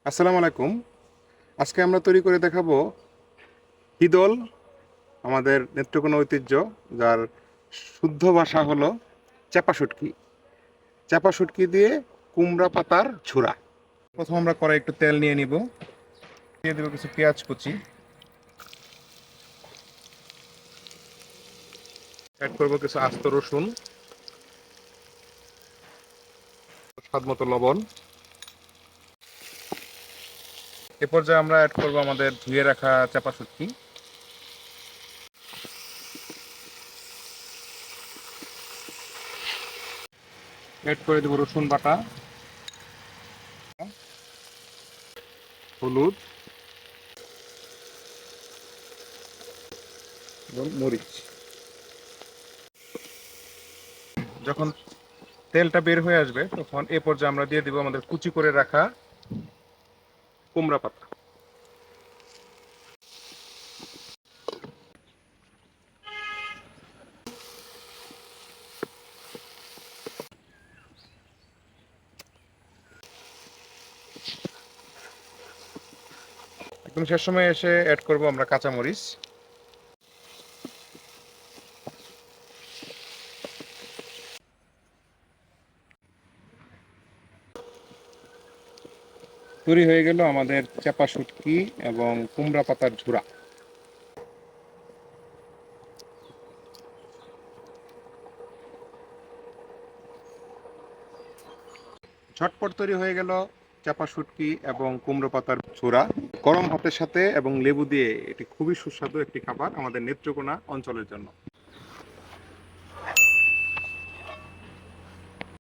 আসসালামু আলাইকুম। আজকে আমরা তৈরি করে দেখাবো হিদল, আমাদের নেত্রকোনা ঐতিহ্য, যার শুদ্ধ ভাষা হলো চাপা শুটকি। চাপা শুটকি দিয়ে কুমড়া পাতার ঝুরা। প্রথম আমরা কড়াই একটু তেল নিয়ে নিব, দিয়ে দেবো কিছু পেঁয়াজ কুচি, অ্যাড করবো কিছু আস্ত রসুন, স্বাদ মতো লবণ। এ পর্যায়ে আমরা অ্যাড করবো আমাদের ধুয়ে রাখা চাপা শুটকি, অ্যাড করে দেবো রসুন বাটা, হলুদ এবং মরিচ। যখন তেলটা বের হয়ে আসবে তখন এ পর্যায়ে আমরা দিয়ে দিব আমাদের কুচি করে রাখা কুমড়া পাতা। একদম শেষ সময় এসে অ্যাড করব আমরা কাঁচামরিচ। তৈরি হয়ে গেল আমাদের চাপা শুটকি এবং কুমড়া পাতার ঝুরা। ঝটপট তৈরি হয়ে গেল চাপা শুটকি এবং কুমড়ো পাতার ঝুরা। গরম ভাতের সাথে এবং লেবু দিয়ে এটি খুবই সুস্বাদু একটি খাবার আমাদের নেত্রকোনা অঞ্চলের জন্য।